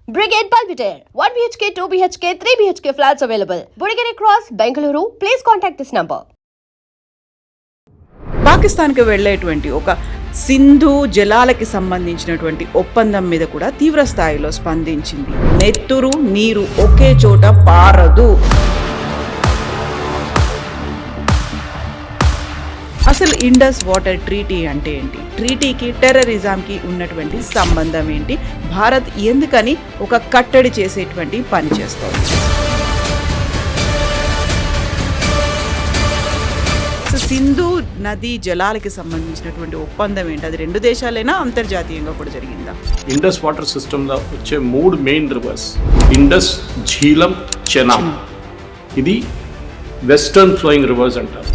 Brigade Pulpiter, 1 BHK, 2 BHK, 3 BHK flats available. Burigere Cross, Bengaluru. Please contact this number. పాకిస్తాన్కి వెళ్ళేటువంటి ఒక సింధు జలాలకి సంబంధించినటువంటి ఒప్పందం మీద కూడా తీవ్ర స్థాయిలో స్పందించింది. నెత్తురు నీరు ఒకే చోట పారదు. అసలు ఇండస్ వాటర్ ట్రీటీ అంటే ఏంటి? ట్రీటీకి టెర్రరిజంకి ఉన్నటువంటి సంబంధం ఏంటి? భారత్ ఎందుకని ఒక కట్టడి చేసేటువంటి పని చేస్తోంది? సింధు నది జలాలకి సంబంధించినటువంటి ఒప్పందం ఏంటి? అది రెండు దేశాలైనా అంతర్జాతీయంగా కూడా జరిగిందా? ఇండస్ వాటర్ సిస్టంలో వచ్చే 3 మెయిన్ రివర్స్ ఇండస్, ఝీలం, చెనాబ్. ఇది వెస్టర్న్ ఫ్లోయింగ్ రివర్స్ అంటారు.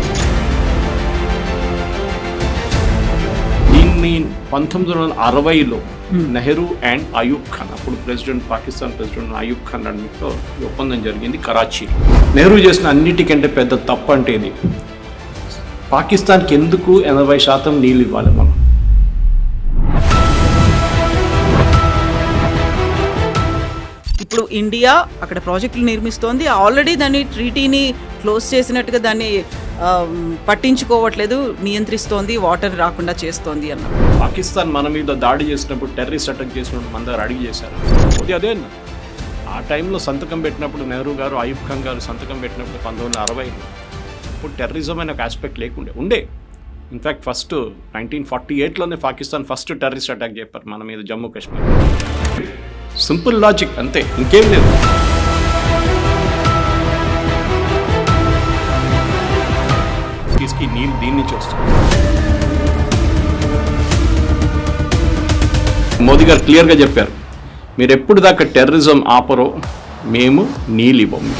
దీన్ని 1960లో నెహ్రూ అండ్ అయూబ్ ఖాన్, అప్పుడు పాకిస్తాన్ ప్రెసిడెంట్ అయూబ్ ఖాన్ అన్నిటితో ఈ ఒప్పందం జరిగింది కరాచీ. నెహ్రూ చేసిన అన్నిటికంటే పెద్ద తప్పు అంటే ఇది, పాకిస్తాన్కి ఎందుకు 80% నీళ్ళు ఇవ్వాలి మనం? ఇప్పుడు ఇండియా అక్కడ ప్రాజెక్టులు నిర్మిస్తోంది, ఆల్రెడీ దాన్ని ట్రీటీని క్లోజ్ చేసినట్టుగా దాన్ని పట్టించుకోవట్లేదు, నియంత్రిస్తోంది, వాటర్ రాకుండా చేస్తోంది అన్న. పాకిస్తాన్ మన మీద దాడి చేసినప్పుడు, టెర్రరిస్ట్ అటాక్ చేసినప్పుడు మన దగ్గర అడిగి చేశారు. అదే ఆ టైంలో సంతకం పెట్టినప్పుడు నెహ్రూ గారు, అయూబ్ ఖాన్ గారు సంతకం పెట్టినప్పుడు 1960లో ఇప్పుడు టెర్రరిజం అనే ఒక ఆస్పెక్ట్ ఉండే. ఇన్ఫ్యాక్ట్ ఫస్ట్ 1948లోనే పాకిస్తాన్ ఫస్ట్ టెర్రరిస్ట్ అటాక్ చెప్పారు మన మీద జమ్మూ కాశ్మీర్. సింపుల్ లాజిక్ అంతే, ఇంకేం లేదు. తీసుకు నీళ్ళు దీని నుంచి వస్తుంది. మోదీ గారు క్లియర్గా చెప్పారు, మీరు ఎప్పుడు దాకా టెర్రరిజం ఆపరో మేము నీళ్ళు ఇవ్వము.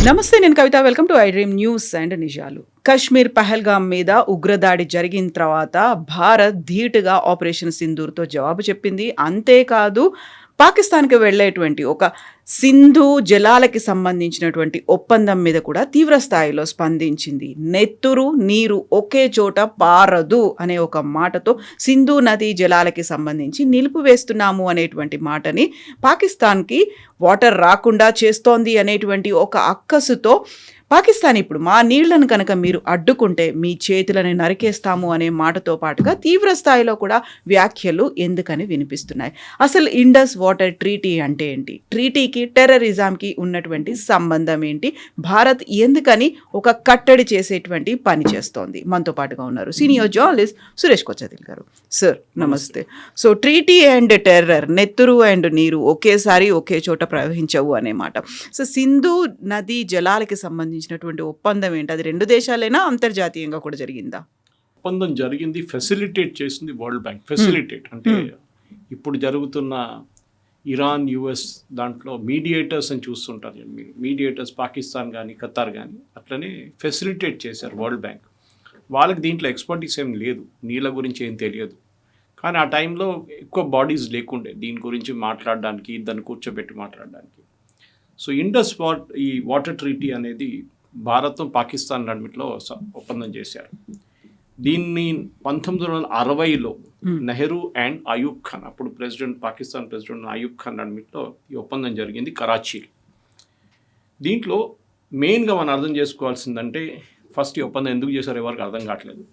నమస్తే, నేను Kavitha. Welcome to I dream news and నిజాలు. కశ్మీర్ పహల్గామ్ మీద ఉగ్రదాడి జరిగిన తర్వాత భారత్ ధీటుగా ఆపరేషన్ సింధూర్తో జవాబు చెప్పింది. అంతేకాదు, పాకిస్తాన్కి వెళ్ళేటువంటి ఒక సింధు జలాలకి సంబంధించినటువంటి ఒప్పందం మీద కూడా తీవ్ర స్థాయిలో స్పందించింది. నెత్తురు నీరు ఒకే చోట పారదు అనే ఒక మాటతో సింధు నది జలాలకి సంబంధించి నిలిపివేస్తున్నాము అనేటువంటి మాటని, పాకిస్తాన్కి వాటర్ రాకుండా చేస్తోంది అనేటువంటి ఒక అక్కసుతో పాకిస్తాన్ ఇప్పుడు మా నీళ్లను కనుక మీరు అడ్డుకుంటే మీ చేతులను నరికేస్తాము అనే మాటతో పాటుగా తీవ్ర స్థాయిలో కూడా వ్యాఖ్యలు ఎందుకని వినిపిస్తున్నాయి. అసలు ఇండస్ వాటర్ ట్రీటీ అంటే ఏంటి? ట్రీటీకి టెర్రరిజంకి ఉన్నటువంటి సంబంధం ఏంటి? భారత్ ఎందుకని ఒక కట్టడి చేసేటువంటి పని చేస్తోంది? మనతో పాటుగా ఉన్నారు సీనియర్ జర్నలిస్ట్ సురేష్ కొచ్చదిల్ గారు. సార్ నమస్తే. సో ట్రీటీ అండ్ టెర్రర్, నెత్తురు అండ్ నీరు ఒకేసారి ఒకే చోట ప్రవహించవు అనే మాట. సో సింధు నది జలాలకి సంబంధించినటువంటి ఒప్పందం ఏంటి? అది రెండు దేశాలైనా అంతర్జాతీయంగా కూడా జరిగిందా? ఒప్పందం జరిగింది, ఫెసిలిటేట్ చేసింది వరల్డ్ బ్యాంక్. ఫెసిలిటేట్ అంటే ఇప్పుడు జరుగుతున్న ఇరాన్, యుఎస్ దాంట్లో మీడియేటర్స్ అని చూస్తుంటారు. మీడియేటర్స్ పాకిస్తాన్ కానీ ఖతార్ కానీ అట్లనే ఫెసిలిటేట్ చేశారు వరల్డ్ బ్యాంక్. వాళ్ళకి దీంట్లో ఎక్స్పర్టీస్ ఏం లేదు, నీళ్ళ గురించి ఏం తెలియదు. కానీ ఆ టైంలో ఎక్కువ బాడీస్ లేకుండే దీని గురించి మాట్లాడడానికి, దాన్ని కూర్చోబెట్టి మాట్లాడడానికి. సో ఇండస్ ఈ వాటర్ ట్రీటీ అనేది భారత్, పాకిస్తాన్ రెండిట్లో ఒప్పందం చేశారు. దీన్ని 1960లో నెహ్రూ అండ్ అయూబ్ ఖాన్, అప్పుడు పాకిస్తాన్ ప్రెసిడెంట్ అయూబ్ ఖాన్ రెండిట్లో ఈ ఒప్పందం జరిగింది కరాచీ. దీంట్లో మెయిన్గా మనం అర్థం చేసుకోవాల్సిందంటే, ఫస్ట్ ఈ ఒప్పందం ఎందుకు చేశారో ఎవరికి అర్థం కావట్లేదు.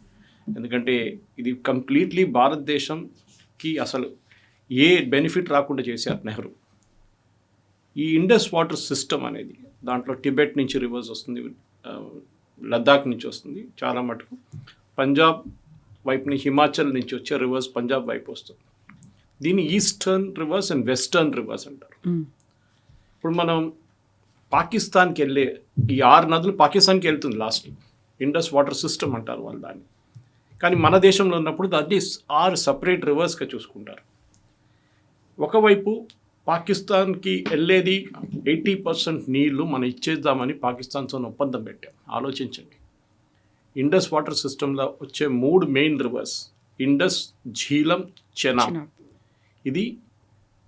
ఎందుకంటే ఇది కంప్లీట్లీ భారతదేశంకి అసలు ఏ బెనిఫిట్ రాకుండా చేశారు నెహ్రూ. ఈ ఇండస్ వాటర్ సిస్టమ్ అనేది దాంట్లో టిబెట్ నుంచి రివర్స్ వస్తుంది, లద్దాఖ్ నుంచి వస్తుంది, చాలా మటుకు పంజాబ్ వైపుని, హిమాచల్ నుంచి వచ్చే రివర్స్ పంజాబ్ వైపు వస్తుంది. దీన్ని eastern reverse and western reverse అంటారు. ఇప్పుడు మనం పాకిస్తాన్కి వెళ్ళే ఈ 6 నదులు పాకిస్తాన్కి వెళ్తుంది లాస్ట్, ఇండస్ వాటర్ సిస్టమ్ అంటారు వాళ్ళు దాన్ని. కానీ మన దేశంలో ఉన్నప్పుడు దాన్ని 6 సపరేట్ రివర్స్గా చూసుకుంటారు. ఒకవైపు పాకిస్తాన్కి వెళ్ళేది 80% నీళ్లు మనం ఇచ్చేద్దామని పాకిస్తాన్తో ఒప్పందం పెట్టాం. ఆలోచించండి, ఇండస్ వాటర్ సిస్టంలో వచ్చే 3 మెయిన్ రివర్స్ ఇండస్, ఝీలం, చెనాబ్. ఇది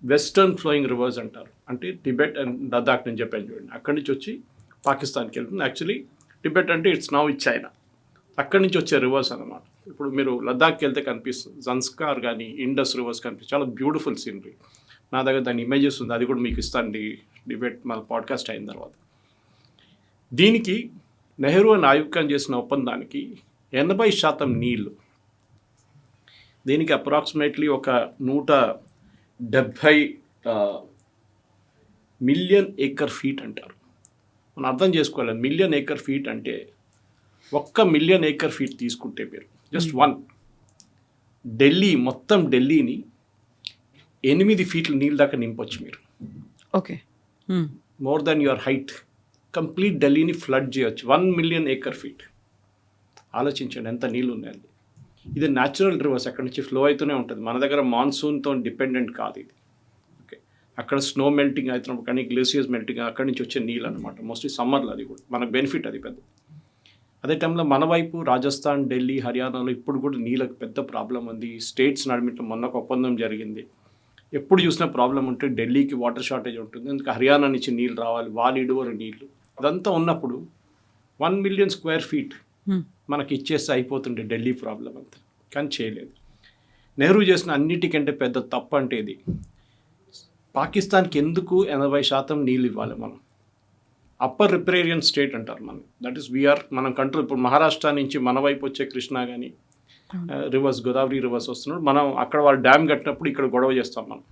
వెస్టర్న్ ఫ్లోయింగ్ రివర్స్ అంటారు. అంటే టిబెట్ అండ్ లద్దాఖ్ నుంచి చెప్పాను చూడండి, అక్కడి నుంచి వచ్చి పాకిస్తాన్కి వెళ్తుంది. యాక్చువల్లీ టిబెట్ అంటే ఇట్స్ నౌ ఇట్ చైనా. అక్కడి నుంచి వచ్చే రివర్స్ అనమాట. ఇప్పుడు మీరు లద్దాఖ్కి వెళ్తే కనిపిస్తుంది, జన్స్కార్ కానీ ఇండస్ రివర్స్ కనిపిస్తుంది, చాలా బ్యూటిఫుల్ సీనరీ. నా దగ్గర దాని ఇమేజెస్ ఉంది, అది కూడా మీకు ఇస్తాను డిబేట్ మన పాడ్కాస్ట్ అయిన తర్వాత. దీనికి నెహ్రూ అండ్ అయూబ్ ఖాన్ చేసిన ఒప్పందానికి 80% నీళ్లు, దీనికి అప్రాక్సిమేట్లీ ఒక 170 మిలియన్ ఏకర్ ఫీట్ అంటారు. మనం అర్థం చేసుకోవాలి, మిలియన్ ఏకర్ ఫీట్ అంటే 1 మిలియన్ ఏకర్ ఫీట్ తీసుకుంటే మీరు జస్ట్ ఢిల్లీ మొత్తం ఢిల్లీని 8 ఫీట్ల నీళ్ళ దాకా నింపొచ్చు మీరు. Okay, more than your height complete ఢిల్లీని ఫ్లడ్ చేయొచ్చు. 1 మిలియన్ ఏకర్ ఫీట్. ఆలోచించండి ఎంత నీళ్ళు ఉన్నాయండి. ఇది న్యాచురల్ రివర్స్, అక్కడి నుంచి ఫ్లో అవుతూనే ఉంటుంది. మన దగ్గర మాన్సూన్తో డిపెండెంట్ కాదు ఇది. ఓకే, అక్కడ స్నో మెల్టింగ్ అవుతున్నప్పుడు కానీ గ్లేసియర్స్ మెల్టింగ్ అక్కడి నుంచి వచ్చే నీళ్ళు అనమాట. మోస్ట్లీ సమ్మర్లో అది కూడా మనకు బెనిఫిట్ అది పెద్ద. అదే టైంలో మన వైపు రాజస్థాన్, ఢిల్లీ, హర్యానాలో ఇప్పుడు కూడా నీళ్ళకి పెద్ద ప్రాబ్లం ఉంది. స్టేట్స్ నడిమిట్లో మొన్న ఒక ఒప్పందం జరిగింది. ఎప్పుడు చూసినా ప్రాబ్లం ఉంటే ఢిల్లీకి వాటర్ షార్టేజ్ ఉంటుంది, ఎందుకంటే హర్యానా నుంచి నీళ్ళు రావాలి, వాలిడువరు నీళ్ళు. అదంతా ఉన్నప్పుడు 1 మిలియన్ స్క్వేర్ ఫీట్ మనకి ఇచ్చేస్తే అయిపోతుండే ఢిల్లీ ప్రాబ్లం అంతా. కానీ చేయలేదు. నెహ్రూ చేసిన అన్నిటికంటే పెద్ద తప్పు అంటే ఇది. పాకిస్తాన్కి ఎందుకు 80% నీళ్ళు ఇవ్వాలి మనం? అప్పర్ రిప్రేరియన్ స్టేట్ అంటారు మనం. దట్ ఈస్ వీఆర్ మనం కంట్రోల్. ఇప్పుడు మహారాష్ట్ర నుంచి మన వైపు వచ్చే కృష్ణా కానీ రివర్స్, గోదావరి రివర్స్ వస్తున్నాడు. మనం అక్కడ వాళ్ళు డ్యామ్ కట్టినప్పుడు ఇక్కడ గొడవ చేస్తాం మనం.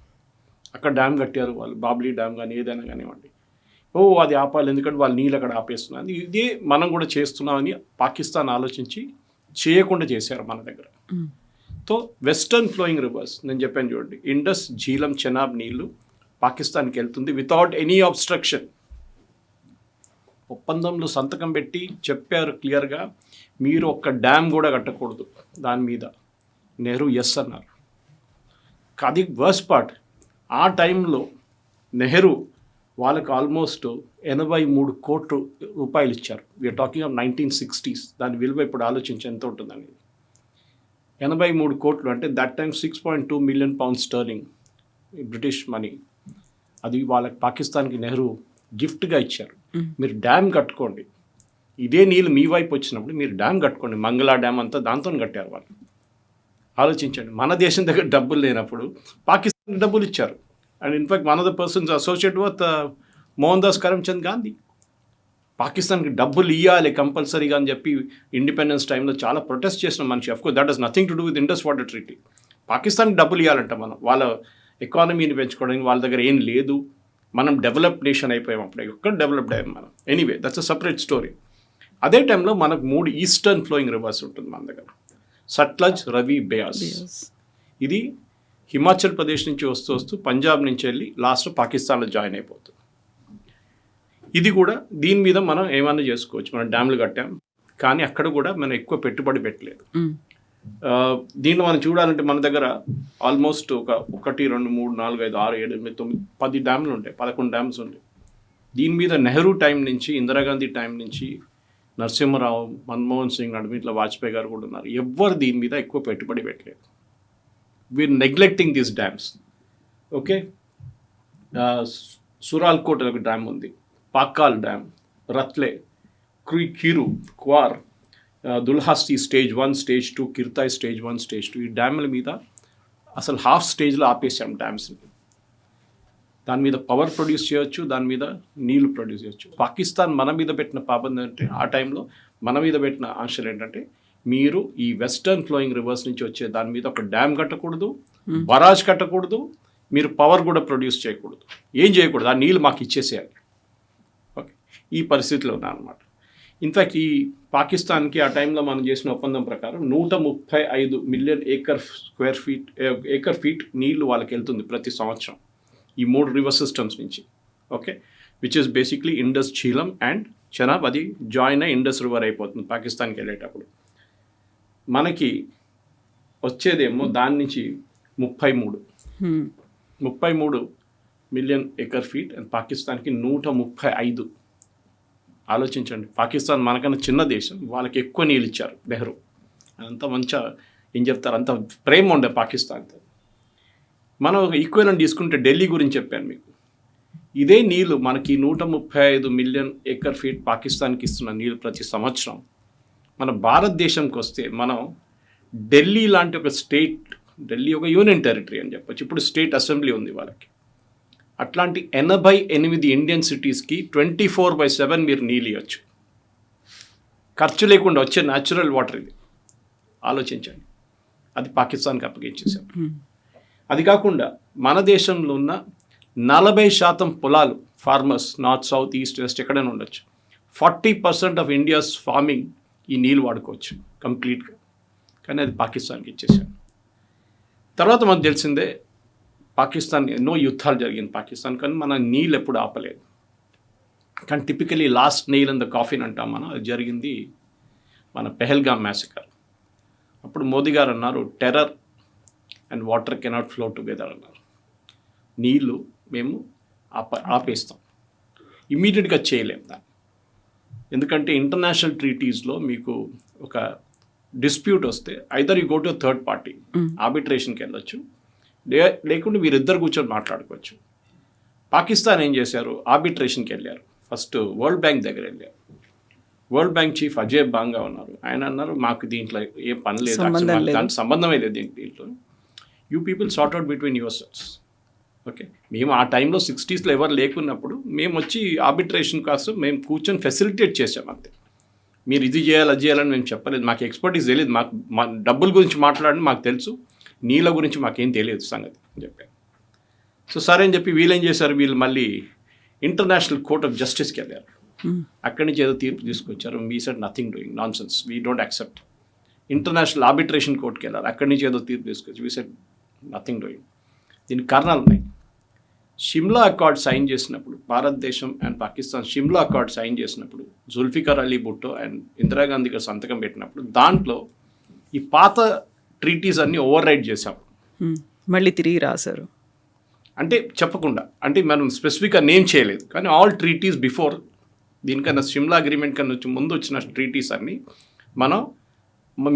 అక్కడ డ్యామ్ కట్టారు వాళ్ళు, బాబ్లీ డ్యామ్ కానీ ఏదైనా కానివ్వండి, అది ఆపాలి ఎందుకంటే వాళ్ళు నీళ్ళు అక్కడ ఆపేస్తున్నారు. ఇదే మనం కూడా చేస్తున్నామని పాకిస్తాన్ ఆలోచించి చేయకుండా చేశారు మన దగ్గర. సో వెస్టర్న్ ఫ్లోయింగ్ రివర్స్ నేను చెప్పాను చూడండి, ఇండస్, ఝీలం, చెనాబ్ నీళ్లు పాకిస్తాన్కి వెళ్తుంది వితౌట్ ఎనీ అబ్స్ట్రక్షన్. ఒప్పందంలో సంతకం పెట్టి చెప్పారు క్లియర్గా, మీరు ఒక్క డ్యామ్ కూడా కట్టకూడదు దాని మీద. నెహ్రూ ఎస్ అన్నారు. అది వర్స్ట్ పార్ట్. ఆ టైంలో నెహ్రూ వాళ్ళకి ఆల్మోస్ట్ 83 కోట్ల రూపాయలు ఇచ్చారు. We're talking of 1960s. దాని విలువ ఇప్పుడు ఆలోచించి ఎంత ఉంటుందని. 83 కోట్లు అంటే that time 6.2 million pound sterling British money. అది వాళ్ళకి పాకిస్తాన్కి నెహ్రూ గిఫ్ట్గా ఇచ్చారు. మీరు డ్యామ్ కట్టుకోండి, ఇదే నీళ్ళు మీ వైపు వచ్చినప్పుడు మీరు డ్యామ్ కట్టుకోండి. మంగళా డ్యామ్ అంతా దాంతో కట్టారు వాళ్ళు. ఆలోచించండి, మన దేశం దగ్గర డబ్బులు లేనప్పుడు పాకిస్తాన్ డబ్బులు ఇచ్చారు. And in fact one of the persons associate with Mohan Das Karamchand Gandhi. పాకిస్తాన్కి డబ్బులు ఇవ్వాలి కంపల్సరీగా అని చెప్పి ఇండిపెండెన్స్ టైంలో చాలా ప్రొటెస్ట్ చేసిన మనిషి. Of course that has nothing to do with Indus water treaty. పాకిస్తాన్కి డబ్బులు ఇవ్వాలంట మనం, వాళ్ళ ఎకానమీని పెంచుకోవడానికి. వాళ్ళ దగ్గర ఏం లేదు, మనం డెవలప్డ్ నేషన్ అయిపోయాం. అప్పుడు ఎక్కడ డెవలప్డ్ అయ్యాం మనం. Anyway that's a separate story. అదే టైంలో మనకు 3 ఈస్టర్న్ ఫ్లోయింగ్ రివర్స్ ఉంటుంది మన దగ్గర. సట్లజ్, రవి, బయాస్. ఇది హిమాచల్ ప్రదేశ్ నుంచి వస్తూ వస్తూ పంజాబ్ నుంచి వెళ్ళి లాస్ట్ పాకిస్తాన్లో జాయిన్ అయిపోతుంది. ఇది కూడా దీని మీద మనం ఏమైనా చేసుకోవచ్చు. మనం డ్యామ్లు కట్టాం, కానీ అక్కడ కూడా మనం ఎక్కువ పెట్టుబడి పెట్టలేదు. దీన్ని మనం చూడాలంటే మన దగ్గర ఆల్మోస్ట్ ఒక 1, 2, 3, 4, 5, 6, 7, 8, 9, 10 డ్యామ్లు ఉంటాయి, 11 డ్యామ్స్ ఉంటాయి. దీని మీద నెహ్రూ టైం నుంచి, ఇందిరాగాంధీ టైం నుంచి, నరసింహరావు, మన్మోహన్ సింగ్, అడ్మిట్ల వాజ్పేయి గారు కూడా ఉన్నారు. ఎవ్వరు దీని మీద ఎక్కువ పెట్టుబడి పెట్టలేదు. We are neglecting these dams. Okay, Suralkot ఒక డ్యామ్ ఉంది, Pakal dam, Ratle, Kiru, Kwar, Dulhasti stage 1, stage 2, Kirthai stage 1, stage 2. ఈ డ్యామ్ల మీద అసలు హాఫ్ స్టేజ్లో ఆపేసాం డ్యామ్స్ని. దాని మీద పవర్ ప్రొడ్యూస్ చేయొచ్చు, దాని మీద నీళ్లు ప్రొడ్యూస్ చేయొచ్చు. పాకిస్తాన్ మన మీద పెట్టిన పాబంది అంటే, ఆ టైంలో మన మీద పెట్టిన ఆంక్షలు ఏంటంటే, మీరు ఈ వెస్టర్న్ ఫ్లోయింగ్ రివర్స్ నుంచి వచ్చే దాని మీద ఒక డ్యామ్ కట్టకూడదు, బరాజ్ కట్టకూడదు, మీరు పవర్ కూడా ప్రొడ్యూస్ చేయకూడదు, ఏం చేయకూడదు, ఆ నీళ్ళు మాకు ఇచ్చేసేయాలి. ఓకే, ఈ పరిస్థితిలో ఉన్నారన్నమాట. ఇన్ఫ్యాక్ట్ ఈ పాకిస్తాన్కి ఆ టైంలో మనం చేసిన ఒప్పందం ప్రకారం 135 మిలియన్ ఏకర్ ఫీట్ నీళ్లు వాళ్ళకి వెళ్తుంది ప్రతి సంవత్సరం ఈ 3 రివర్ సిస్టమ్స్ నుంచి. Okay, which is basically Indus, Jhelum and Chenab. అది జాయిన్ అయ్యి ఇండస్ రివర్ అయిపోతుంది పాకిస్తాన్కి వెళ్ళేటప్పుడు. మనకి వచ్చేదేమో దాని నుంచి 33 మిలియన్ ఏకర్ ఫీట్ అండ్ పాకిస్తాన్కి 135. ఆలోచించండి, పాకిస్తాన్ మనకన్నా చిన్న దేశం, వాళ్ళకి ఎక్కువ నీళ్ళు ఇచ్చారు నెహ్రూ. అంత మంచిగా ఏం చెప్తారు, అంత ప్రేమ ఉండే పాకిస్తాన్తో. మనం ఒక ఈక్వెలెంట్ తీసుకుంటే ఢిల్లీ గురించి చెప్పాను మీకు. ఇదే నీళ్ళు మనకి 135 మిలియన్ ఎకర్ ఫీట్ పాకిస్తాన్కి ఇస్తున్న నీళ్ళు ప్రతి సంవత్సరం మన భారతదేశంకి వస్తే మనం ఢిల్లీ లాంటి ఒక స్టేట్, ఢిల్లీ ఒక యూనియన్ టెరిటరీ అని చెప్పొచ్చు, ఇప్పుడు స్టేట్ అసెంబ్లీ ఉంది వాళ్ళకి. అట్లాంటి 88 ఇండియన్ సిటీస్కి 24/7 మీరు నీళ్ళు ఇవ్వచ్చు, ఖర్చు లేకుండా వచ్చే న్యాచురల్ వాటర్. ఇది ఆలోచించండి, అది పాకిస్తాన్కి అప్పగించేసాం. అది కాకుండా మన దేశంలో ఉన్న 40% పొలాలు, farmers north south east west ఎక్కడైనా ఉండొచ్చు, 40% ఆఫ్ ఇండియాస్ ఫార్మింగ్ ఈ నీళ్ళు వాడుకోవచ్చు కంప్లీట్గా. కానీ అది పాకిస్తాన్కి ఇచ్చేసాం. తర్వాత మనకు తెలిసిందే పాకిస్తాన్ ఎన్నో యుద్ధాలు జరిగింది పాకిస్తాన్, కానీ మన నీళ్ళు ఎప్పుడు ఆపలేదు. కానీ typically last nail in the coffin అంటాం మనం, అది జరిగింది మన పెహల్గామ్ మ్యాసకర్. అప్పుడు మోదీ గారు అన్నారు, terror and water cannot flow together అన్నారు. నీళ్ళు మేము ఆపేస్తాం, ఇమ్మీడియట్గా చేయలేం దాన్ని. ఎందుకంటే ఇంటర్నేషనల్ ట్రీటీస్లో మీకు ఒక డిస్ప్యూట్ వస్తే either you go to third party, ఆర్బిట్రేషన్కి వెళ్ళొచ్చు, లేకుంటే వీరిద్దరు కూర్చొని మాట్లాడుకోవచ్చు. పాకిస్తాన్ ఏం చేశారు, ఆర్బిట్రేషన్కి వెళ్ళారు. ఫస్ట్ వరల్డ్ బ్యాంక్ దగ్గర వెళ్ళారు. వరల్డ్ బ్యాంక్ చీఫ్ అజయ్ బాంగా ఉన్నారు. ఆయన అన్నారు, మాకు దీంట్లో ఏం పని లేదు, దానికి సంబంధమే లేదు దీంట్లో, you people sort out between your cells. Okay, మేము ఆ టైంలో 60s ఎవరు లేకున్నప్పుడు మేము వచ్చి ఆర్బిట్రేషన్ కోసం మేము కూర్చొని ఫెసిలిటేట్ చేసాం అంతే. మీరు ఇది చేయాలి అది చేయాలని మేము చెప్పలేదు, మాకు ఎక్స్పర్టీస్ తెలియదు, మాకు మా డబ్బుల గురించి మాట్లాడని మాకు తెలుసు, నీళ్ళ గురించి మాకేం తెలియదు సంగతి అని చెప్పారు. సో సరే అని చెప్పి వీళ్ళు ఏం చేశారు, వీళ్ళు మళ్ళీ ఇంటర్నేషనల్ కోర్ట్ ఆఫ్ జస్టిస్కి వెళ్ళారు. అక్కడి నుంచి ఏదో తీర్పు తీసుకొచ్చారు, we said nothing doing, nonsense, we don't accept. International arbitration కోర్ట్కి వెళ్ళారు, అక్కడి నుంచి ఏదో తీర్పు తీసుకొచ్చి వీ సెడ్ నథింగ్ డూయింగ్. దీనికి కారణాలు ఉన్నాయి. షిమ్లా అకార్డ్ సైన్ చేసినప్పుడు, భారతదేశం and Pakistan Shimla accord sign చేసినప్పుడు, జుల్ఫికర్ అలీ భుట్టో అండ్ ఇందిరాగాంధీ గారు సంతకం పెట్టినప్పుడు దాంట్లో ఈ పాత ట్రీటీస్ అన్నీ ఓవర్ రైడ్ చేశాం, మళ్ళీ తిరిగి రాశారు. అంటే చెప్పకుండా, అంటే మనం స్పెసిఫిక్గా నేమ్ చేయలేదు, కానీ ఆల్ ట్రీటీస్ బిఫోర్ దీనికన్నా షిమ్లా అగ్రిమెంట్ కన్నా ముందు వచ్చిన ట్రీటీస్ అన్నీ మనం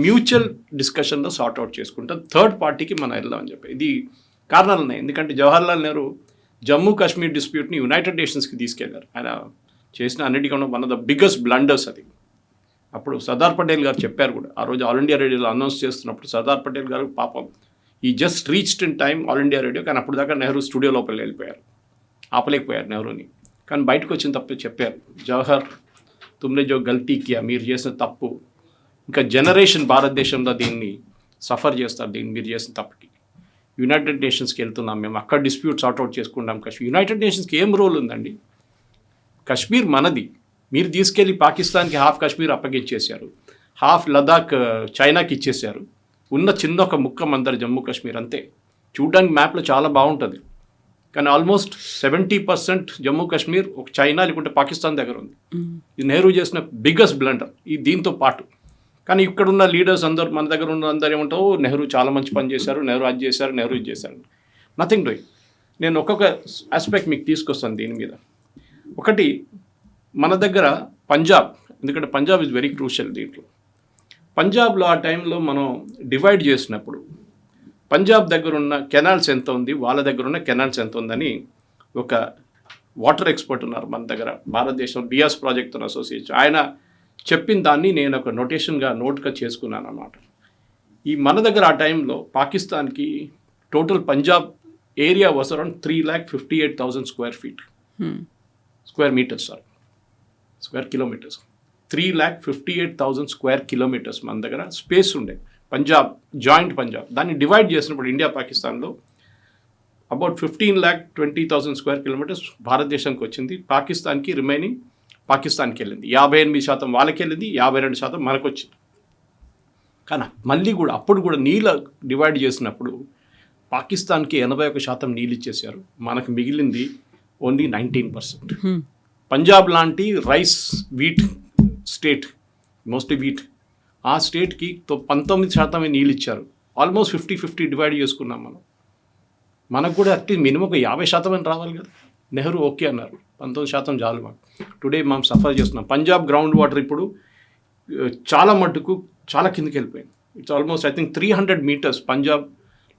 మ్యూచువల్ డిస్కషన్లో సార్ట్ అవుట్ చేసుకుంటాం, థర్డ్ పార్టీకి మనం వెళ్దామని చెప్పి. ఇది కారణాలు ఉన్నాయి. ఎందుకంటే జవహర్లాల్ నెహ్రూ జమ్మూ కాశ్మీర్ డిస్ప్యూట్ని యునైటెడ్ నేషన్స్కి తీసుకెళ్లారు. ఆయన చేసిన అన్నిటికన్నా one of the biggest blunders అది. అప్పుడు సర్దార్ పటేల్ గారు చెప్పారు కూడా, ఆ రోజు ఆల్ ఇండియా రేడియోలో అనౌన్స్ చేస్తున్నప్పుడు సర్దార్ పటేల్ గారు పాపం ఈ just reached in time all India radio, కానీ అప్పుడు దాకా నెహ్రూ స్టూడియో లోపల వెళ్ళిపోయారు, ఆపలేకపోయారు నెహ్రూని. కానీ బయటకు వచ్చిన తప్పు చెప్పారు, జవహర్ తుమ్నే జో గల్తీ కియా, మీరు చేసిన తప్పు ఇంకా జనరేషన్ భారతదేశంలో దీన్ని సఫర్ చేస్తారు, దీన్ని మీరు చేసిన తప్పుకి. యునైటెడ్ నేషన్స్కి వెళ్తున్నాం మేము, అక్కడ డిస్ప్యూట్ సార్ట్అవుట్ చేసుకుంటాం కాశ్మీర్. యునైటెడ్ నేషన్స్కి ఏం రోల్ ఉందండి? కాశ్మీర్ మనది, మీరు తీసుకెళ్ళి పాకిస్తాన్కి హాఫ్ కాశ్మీర్ అప్పగించేశారు, హాఫ్ లదాఖ్ చైనాకి ఇచ్చేశారు, ఉన్న చిన్న ఒక ముక్క మందరు జమ్మూ కాశ్మీర్ అంతే. చూడడానికి మ్యాప్లో చాలా బాగుంటుంది, కానీ ఆల్మోస్ట్ 70% జమ్మూ కాశ్మీర్ ఒక చైనా లేకుంటే పాకిస్తాన్ దగ్గర ఉంది. ఇది నెహ్రూ చేసిన బిగ్గెస్ట్ బ్లండర్ ఈ దీంతో పాటు. కానీ ఇక్కడున్న లీడర్స్ అందరూ, మన దగ్గర ఉన్న అందరూ ఏమంటావు, నెహ్రూ చాలా మంచి పని చేశారు, నెహ్రూ అది చేశారు, నెహ్రూ ఇది చేశారు. Nothing doing. నేను ఒక్కొక్క ఆస్పెక్ట్ మీకు తీసుకొస్తాను దీని మీద. ఒకటి, మన దగ్గర పంజాబ్, ఎందుకంటే పంజాబ్ ఇస్ వెరీ క్రూషియల్ దీంట్లో. పంజాబ్లో ఆ టైంలో మనం డివైడ్ చేసినప్పుడు పంజాబ్ దగ్గర ఉన్న కెనాల్స్ ఎంత ఉంది, వాళ్ళ దగ్గర ఉన్న కెనాల్స్ ఎంత ఉందని ఒక వాటర్ ఎక్స్పర్ట్ ఉన్నారు మన దగ్గర, భారతదేశం బియాస్ ప్రాజెక్ట్ అసోసియేషన్, ఆయన చెప్పిన దాన్ని నేను ఒక నోట్గా చేసుకున్నాను అన్నమాట. ఈ మన దగ్గర ఆ టైంలో పాకిస్తాన్కి total Punjab area was around 3,58,000 square meters, square kilometers, 3,58,000 square kilometers మన దగ్గర స్పేస్ ఉండే పంజాబ్, జాయింట్ పంజాబ్. దాన్ని డివైడ్ చేసినప్పుడు ఇండియా పాకిస్తాన్లో అబౌట్ 15,20,000 స్క్వేర్ కిలోమీటర్స్ భారతదేశానికి వచ్చింది, పాకిస్తాన్కి రిమైనింగ్ పాకిస్తాన్కి వెళ్ళింది. 58% వాళ్ళకి వెళ్ళింది, 52% మనకు వచ్చింది. కానీ మళ్ళీ కూడా అప్పుడు కూడా నీళ్ళ డివైడ్ చేసినప్పుడు పాకిస్తాన్కి 81% నీళ్ళు ఇచ్చేసారు, మనకు మిగిలింది ఓన్లీ 19%. పంజాబ్ లాంటి rice wheat state, mostly wheat, ఆ స్టేట్కి 19% నీళ్ళు ఇచ్చారు. ఆల్మోస్ట్ 50-50 డివైడ్ చేసుకున్నాం మనం. మనకు కూడా అట్లీస్ట్ మినిమం ఒక 50% అని రావాలి కదా. నెహ్రూ ఓకే అన్నారు, 19% చాలు మాకు. టుడే మనం సఫర్ చేస్తున్నాం. పంజాబ్ గ్రౌండ్ వాటర్ ఇప్పుడు చాలా మట్టుకు చాలా కిందకి వెళ్ళిపోయింది. It's almost I think 300 meters Punjab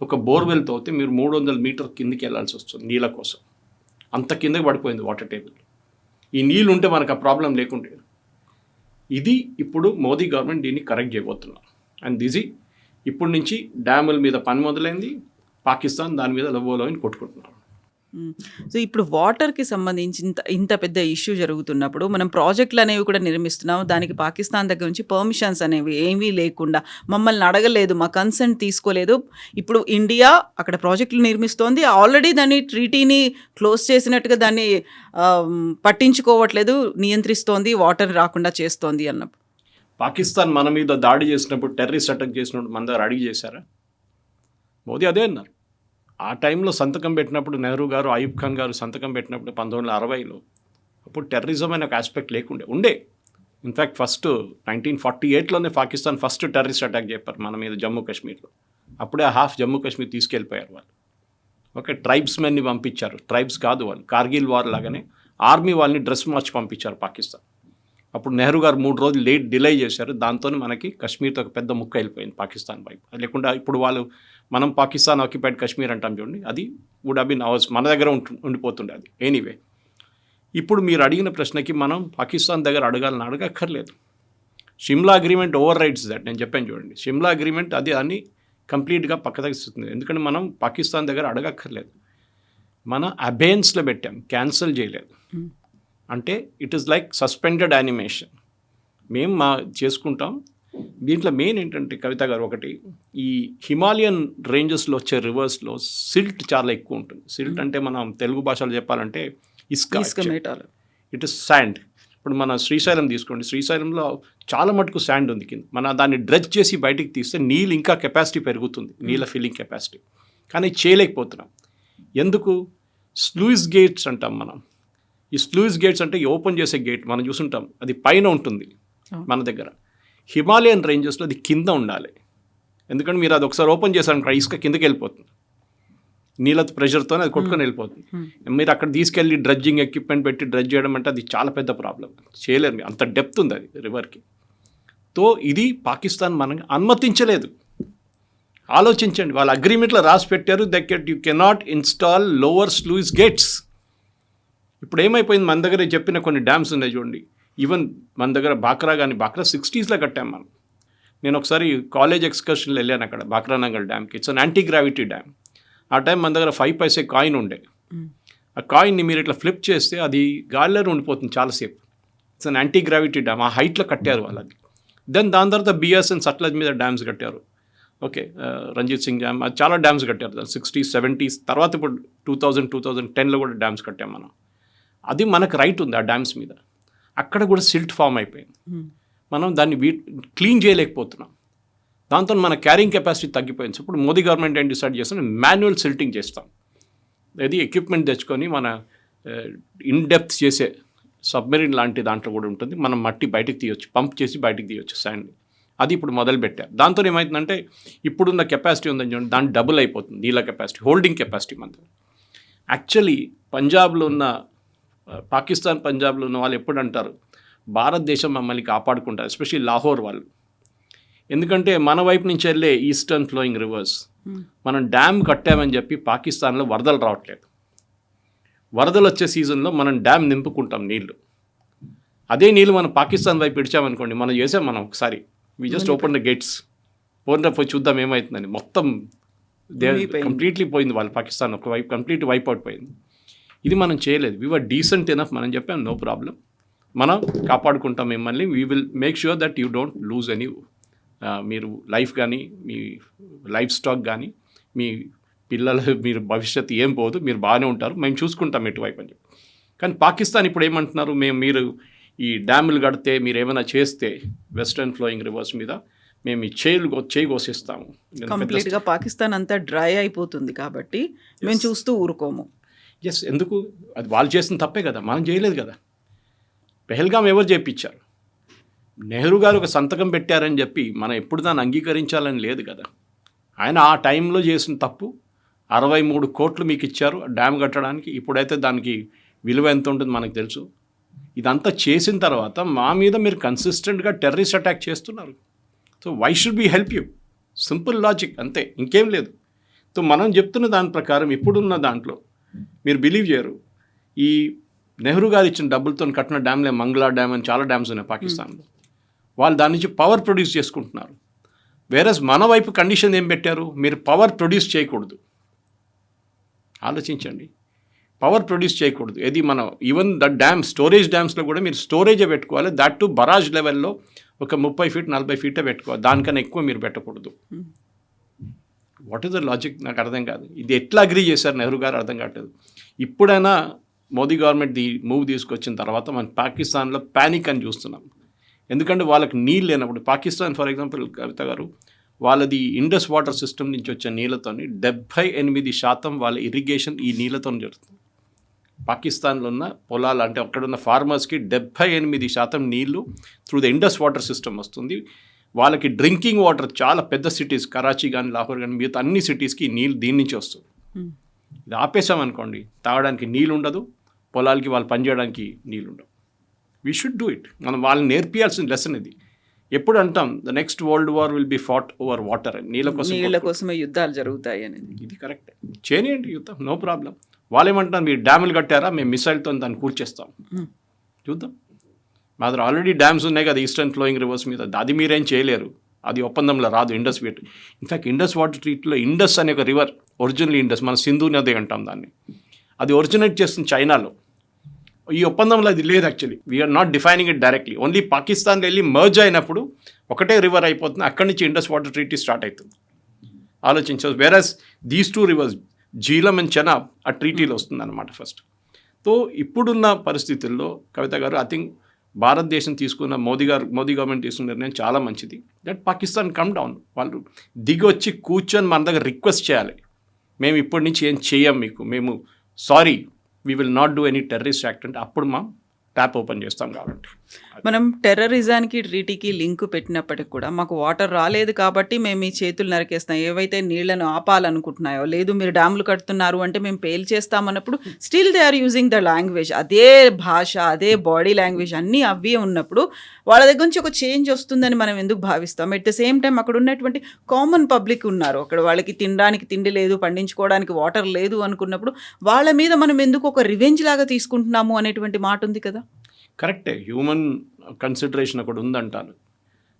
ఒక బోర్వెల్తో అయితే మీరు 300 మీటర్ కిందికి వెళ్ళాల్సి వస్తుంది నీళ్ళ కోసం. అంత కిందకి పడిపోయింది వాటర్ టేబుల్. ఈ నీళ్ళు ఉంటే మనకు ఆ ప్రాబ్లం లేకుండే. ఇది ఇప్పుడు మోదీ గవర్నమెంట్ దీన్ని కరెక్ట్ చేయబోతున్నారు. అండ్ దిసి ఇప్పటి నుంచి డ్యాముల మీద పని మొదలైంది. పాకిస్తాన్ దాని మీద లవ్వోలోని కొట్టుకుంటున్నారు. సో ఇప్పుడు వాటర్కి సంబంధించి ఇంత పెద్ద ఇష్యూ జరుగుతున్నప్పుడు మనం ప్రాజెక్టులు అనేవి కూడా నిర్మిస్తున్నాం. దానికి పాకిస్తాన్ దగ్గర నుంచి పర్మిషన్స్ అనేవి ఏమీ లేకుండా, మమ్మల్ని అడగలేదు, మా కన్సెంట్ తీసుకోలేదు. ఇప్పుడు ఇండియా అక్కడ ప్రాజెక్టులు నిర్మిస్తోంది. ఆల్రెడీ దాన్ని ట్రీటీని క్లోజ్ చేసినట్టుగా దాన్ని పట్టించుకోవట్లేదు, నియంత్రిస్తోంది, వాటర్ రాకుండా చేస్తోంది అన్నప్పుడు పాకిస్తాన్ మన మీద దాడి చేసినప్పుడు, టెర్రరిస్ట్ అటాక్ చేసినప్పుడు మన దగ్గర అడిగి చేశారా? మోదీ అదే అన్నారు. ఆ టైంలో సంతకం పెట్టినప్పుడు నెహ్రూ గారు, అయూబ్ ఖాన్ గారు సంతకం పెట్టినప్పుడు 1960లో అప్పుడు టెర్రరిజం అనే ఒక ఆస్పెక్ట్ ఉండే. ఇన్ఫ్యాక్ట్ ఫస్ట్ 1948లోనే పాకిస్తాన్ ఫస్ట్ టెర్రరిస్ట్ అటాక్ చెప్పారు మన మీద జమ్మూ కాశ్మీర్లో. అప్పుడే హాఫ్ జమ్మూ కాశ్మీర్ తీసుకెళ్ళిపోయారు వాళ్ళు. ఓకే, ట్రైబ్స్మెన్ని పంపించారు. ట్రైబ్స్ కాదు వాళ్ళు, కార్గిల్ వార్ లాగానే ఆర్మీ వాళ్ళని డ్రెస్ మార్చి పంపించారు పాకిస్తాన్. అప్పుడు నెహ్రూ గారు 3 రోజులు డిలే చేశారు. దాంతో మనకి కాశ్మీర్తో ఒక పెద్ద ముక్క వెళ్ళిపోయింది పాకిస్తాన్ వైపు. లేకుండా ఇప్పుడు మనం పాకిస్తాన్ ఆక్యుపైడ్ కాశ్మీర్ అంటాం చూడండి, అది వుడ్ హ్యావ్ బీన్ అవర్స్, మన దగ్గర ఉండిపోతుండే అది. ఎనీవే, ఇప్పుడు మీరు అడిగిన ప్రశ్నకి మనం పాకిస్తాన్ దగ్గర అడగక్కర్లేదు. Shimla agreement overrides that. నేను చెప్పాను చూడండి, షిమ్లా అగ్రిమెంట్ అది అని కంప్లీట్గా పక్కదగిస్తుంది. ఎందుకంటే మనం పాకిస్తాన్ దగ్గర అడగక్కర్లేదు. మన అబేన్స్లో పెట్టాం, క్యాన్సిల్ చేయలేదు. అంటే it is like suspended animation. మేము చేసుకుంటాం. దీంట్లో మెయిన్ ఏంటంటే కవిత గారు, ఒకటి ఈ హిమాలయన్ రేంజెస్లో వచ్చే రివర్స్లో సిల్ట్ చాలా ఎక్కువ ఉంటుంది. సిల్ట్ అంటే మనం తెలుగు భాషలో చెప్పాలంటే ఇసుక. It is sand. ఇప్పుడు మన శ్రీశైలం తీసుకోండి, శ్రీశైలంలో చాలా మటుకు శాండ్ ఉంది కింద. మన దాన్ని డ్రెజ్ చేసి బయటికి తీస్తే నీళ్ళు ఇంకా కెపాసిటీ పెరుగుతుంది, నీళ్ళ ఫిల్లింగ్ కెపాసిటీ. కానీ చేయలేకపోతున్నాం. ఎందుకు? స్లూయిస్ గేట్స్ అంటాం మనం. ఈ స్లూయిస్ గేట్స్ అంటే ఓపెన్ చేసే గేట్ మనం చూసుంటాం, అది పైన ఉంటుంది మన దగ్గర. హిమాలయన్ రేంజెస్లో అది కింద ఉండాలి. ఎందుకంటే మీరు అది ఒకసారి ఓపెన్ చేశారనుకో, ఇసుక కిందకి వెళ్ళిపోతుంది, నీళ్ళ ప్రెషర్తోనే అది కొట్టుకొని వెళ్ళిపోతుంది. మీరు అక్కడ తీసుకెళ్ళి డ్రెడ్జింగ్ ఎక్విప్మెంట్ పెట్టి డ్రెడ్జ్ చేయడం అంటే అది చాలా పెద్ద ప్రాబ్లం, చేయలేరు. అంత డెప్త్ ఉంది అది రివర్కి. తో ఇది పాకిస్తాన్ మనకి అనుమతించలేదు. ఆలోచించండి, వాళ్ళ అగ్రిమెంట్లో రాసి పెట్టారు that you cannot install lower sluice gates. ఇప్పుడు ఏమైపోయింది, మన దగ్గర చెప్పిన కొన్ని డ్యామ్స్ ఉన్నాయి చూడండి. ఈవెన్ మన దగ్గర బాక్రా 60sలో కట్టాం మనం. నేను ఒకసారి కాలేజ్ ఎక్స్కర్షన్లో వెళ్ళాను అక్కడ బాక్రానంగల్ డ్యామ్కి. It's an anti gravity dam. ఆ టైం మన దగ్గర 5 పైసే కాయిన్ ఉండే. ఆ కాయిన్ని మీరు ఇట్లా ఫ్లిప్ చేస్తే అది గాలిలో ఉండిపోతుంది చాలాసేపు. It's an anti gravity dam. ఆ హైట్లో కట్టారు వాళ్ళది. దాని తర్వాత బిఎస్ఎన్ సట్లజ్ మీద డ్యామ్స్ కట్టారు. ఓకే, రంజిత్ సింగ్ డ్యామ్, అది చాలా డ్యామ్స్ కట్టారు 60s, 70s. తర్వాత ఇప్పుడు 2010లో కూడా డ్యామ్స్ కట్టాం మనం. అది మనకు రైట్ ఉంది ఆ డ్యామ్స్ మీద. అక్కడ కూడా సిల్ట్ ఫామ్ అయిపోయింది. మనం దాన్ని క్లీన్ చేయలేకపోతున్నాం. దాంతో మన క్యారింగ్ కెపాసిటీ తగ్గిపోయింది. ఇప్పుడు మోదీ గవర్నమెంట్ ఏం డిసైడ్ చేస్తాం, మాన్యువల్ సిల్టింగ్ చేస్తాం. అది ఎక్విప్మెంట్ తెచ్చుకొని మన ఇన్ డెప్త్ చేసే సబ్మెరీన్ లాంటి దాంట్లో కూడా ఉంటుంది. మనం మట్టి బయటకు తీయొచ్చు, పంప్ చేసి బయటకు తీయొచ్చు శాండ్ని. అది ఇప్పుడు మొదలు పెట్టారు. దాంతో ఏమవుతుందంటే ఇప్పుడున్న కెపాసిటీ ఉందని చూడండి, దాన్ని డబుల్ అయిపోతుంది నీళ్ళ కెపాసిటీ, హోల్డింగ్ కెపాసిటీ మనది. యాక్చువల్లీ పంజాబ్లో ఉన్న పాకిస్తాన్ పంజాబ్లో ఉన్న వాళ్ళు ఎప్పుడు అంటారు, భారతదేశం మమ్మల్ని కాపాడుకుంటారు, ఎస్పెషల్లీ లాహోర్ వాళ్ళు. ఎందుకంటే మన వైపు నుంచి వెళ్ళే ఈస్టర్న్ ఫ్లోయింగ్ రివర్స్, మనం డ్యామ్ కట్టామని చెప్పి పాకిస్తాన్లో వరదలు రావట్లేదు. వరదలు వచ్చే సీజన్లో మనం డ్యామ్ నింపుకుంటాం నీళ్లు. అదే నీళ్ళు మనం పాకిస్తాన్ వైపు ఇడిచామనుకోండి, మనం చేసాం. మనం ఒకసారి we just open the gates, పోయి చూద్దాం ఏమవుతుందని. మొత్తం కంప్లీట్లీ పోయింది వాళ్ళు, పాకిస్తాన్ ఒక వైపు కంప్లీట్ వైప్ అవుట్ పోయింది. ఇది మనం చేయలేదు. We were decent enough. మనం చెప్పాం నో ప్రాబ్లం, మనం కాపాడుకుంటాం మిమ్మల్ని. We will make sure that you don't lose any, మీరు లైఫ్ కానీ మీ లైఫ్ స్టాక్ కానీ మీ మీరు భవిష్యత్తు ఏం పోదు, మీరు బాగానే ఉంటారు, మేము చూసుకుంటాం ఎటువైపు అని చెప్పి. కానీ పాకిస్తాన్ ఇప్పుడు ఏమంటున్నారు, మీరు ఈ డ్యాములు కడితే, మీరు ఏమైనా చేస్తే వెస్టర్న్ ఫ్లోయింగ్ రివర్స్ మీద మేము ఈ చేయి కోసిస్తాము. కంప్లీట్గా పాకిస్తాన్ అంతా డ్రై అయిపోతుంది కాబట్టి మేము చూస్తూ ఊరుకోము. ఎస్, ఎందుకు? అది వాళ్ళు చేసిన తప్పే కదా, మనం చేయలేదు కదా. పెహల్గాం ఎవరు చేయించారు? నెహ్రూ గారు ఒక సంతకం పెట్టారని చెప్పి మనం ఎప్పుడు దాన్ని అంగీకరించాలని లేదు కదా. ఆయన ఆ టైంలో చేసిన తప్పు. 63 కోట్లు మీకు ఇచ్చారు డ్యామ్ కట్టడానికి. ఇప్పుడైతే దానికి విలువ ఎంత ఉంటుంది మనకు తెలుసు. ఇదంతా చేసిన తర్వాత మా మీద మీరు కన్సిస్టెంట్గా టెర్రరిస్ట్ అటాక్ చేస్తున్నారు. So why should be help you? Simple logic, అంతే, ఇంకేం లేదు. సో మనం చెప్తున్న దాని ప్రకారం ఇప్పుడున్న దాంట్లో మీరు బిలీవ్ చేయరు, ఈ నెహ్రూ గారు ఇచ్చిన డబ్బులతో కట్టిన డ్యామ్లే మంగళా డ్యామ్ అని చాలా డ్యామ్స్ ఉన్నాయి పాకిస్తాన్లో. వాళ్ళు దాని నుంచి పవర్ ప్రొడ్యూస్ చేసుకుంటున్నారు. వేరస్ మన వైపు కండిషన్ ఏం పెట్టారు, మీరు పవర్ ప్రొడ్యూస్ చేయకూడదు. ఆలోచించండి, పవర్ ప్రొడ్యూస్ చేయకూడదు. ఇది మనం ఈవెన్ ద డ్యామ్ స్టోరేజ్ డ్యామ్స్లో కూడా మీరు స్టోరేజే పెట్టుకోవాలి. దట్ టు బరాజ్ లెవెల్లో ఒక 30 ఫీట్ 40 ఫీటే పెట్టుకోవాలి, దానికన్నా ఎక్కువ మీరు పెట్టకూడదు. వాట్ ఈస్ ద లాజిక్ నాకు అర్థం కాదు. ఇది ఎట్లా అగ్రీ చేశారు నెహ్రూ గారు అర్థం కావట్లేదు. ఇప్పుడైనా మోదీ గవర్నమెంట్ మూవ్ తీసుకొచ్చిన తర్వాత మనం పాకిస్తాన్లో ప్యానిక్ అని చూస్తున్నాం. ఎందుకంటే వాళ్ళకి నీళ్ళు లేనప్పుడు పాకిస్తాన్ ఫర్ ఎగ్జాంపుల్ కవిత గారు వాళ్ళది ఇండస్ వాటర్ సిస్టమ్ నుంచి వచ్చే నీళ్ళతో 78% వాళ్ళ ఇరిగేషన్ ఈ నీళ్ళతో జరుగుతుంది. పాకిస్తాన్లో ఉన్న పొలాలు అంటే అక్కడున్న ఫార్మర్స్కి 78% నీళ్లు through the Indus water system వస్తుంది. వాళ్ళకి డ్రింకింగ్ వాటర్ చాలా పెద్ద సిటీస్ కరాచీ కానీ లాహోర్ కానీ మిగతా అన్ని సిటీస్కి నీళ్ళు దీని నుంచి వస్తుంది. ఇది ఆపేసామనుకోండి, తాగడానికి నీళ్ళు ఉండదు, పొలాలకి వాళ్ళు పనిచేయడానికి నీళ్ళు ఉండవు. We should do it. మనం వాళ్ళని నేర్పియాల్సిన లెసన్ ఇది. ఎప్పుడు అంటాం the next world war will be fought over water అని, నీళ్ళ కోసమే యుద్ధాలు జరుగుతాయి అనేది. ఇది కరెక్ట్, చేయనియండి యుద్ధం, నో ప్రాబ్లం. వాళ్ళు ఏమంటున్నారు, మీరు డ్యాములు కట్టారా, మేము మిసైల్తో దాన్ని కూర్చేస్తాం, చూద్దాం. మా దగ్గర ఆల్రెడీ డ్యామ్స్ ఉన్నాయి కదా ఈస్టర్న్ ఫ్లోయింగ్ రివర్స్ మీద, అది మీరేం చేయలేరు, అది ఒప్పందంలో రాదు. ఇండస్ వీట్ ఇన్ఫ్యాక్ట్ ఇండస్ వాటర్ ట్రీట్లో ఇండస్ అనే ఒక రివర్ ఒరిజినల్ ఇండస్, మన సింధు నది అంటాం దాన్ని, అది ఒరిజినేట్ చేస్తుంది చైనాలో. ఈ ఒప్పందంలో అది లేదు actually. We're not defining it directly. Only పాకిస్తాన్లో వెళ్ళి మర్జ్ అయినప్పుడు ఒకటే రివర్ అయిపోతుంది, అక్కడి నుంచి ఇండస్ వాటర్ ట్రీటీ స్టార్ట్ అవుతుంది. ఆలోచించవచ్చు. Whereas these two rivers Jhelum and Chenab ఆ ట్రీటీలో వస్తుంది అనమాట ఫస్ట్. సో ఇప్పుడున్న పరిస్థితుల్లో కవిత గారు ఐ థింక్ భారతదేశం తీసుకున్న మోదీ గవర్నమెంట్ తీసుకున్న నిర్ణయం చాలా మంచిది. దట్ పాకిస్తాన్ కమ్ డౌన్, వాళ్ళు దిగి వచ్చి కూర్చొని మన దగ్గర రిక్వెస్ట్ చేయాలి, మేము ఇప్పటి నుంచి ఏం చేయం మీకు, మేము sorry we will not do any terrorist act అంటే అప్పుడు మనం ట్యాప్ ఓపెన్ చేస్తాం. కాబట్టి మనం టెర్రరిజానికి ట్రీటీకి లింక్ పెట్టినప్పటికి కూడా మాకు వాటర్ రాలేదు కాబట్టి మేము ఈ చేతులు నరికేస్తాం, ఏవైతే నీళ్లను ఆపాలనుకుంటున్నాయో, లేదు మీరు డ్యాములు కడుతున్నారు అంటే మేము పేల్ చేస్తామన్నప్పుడు still they are using the language, అదే భాష, అదే బాడీ లాంగ్వేజ్ అన్నీ అవే ఉన్నప్పుడు వాళ్ళ దగ్గర నుంచి ఒక చేంజ్ వస్తుందని మనం ఎందుకు భావిస్తాం? ఎట్ ద సేమ్ టైం అక్కడ ఉన్నటువంటి కామన్ పబ్లిక్ ఉన్నారు, అక్కడ వాళ్ళకి తినడానికి తిండి లేదు, పండించుకోవడానికి వాటర్ లేదు అనుకున్నప్పుడు వాళ్ళ మీద మనం ఎందుకు ఒక రివెంజ్ లాగా తీసుకుంటున్నాము అనేటువంటి మాట ఉంది కదా. కరెక్టే, హ్యూమన్ కన్సిడరేషన్ అక్కడ ఉందంటాను.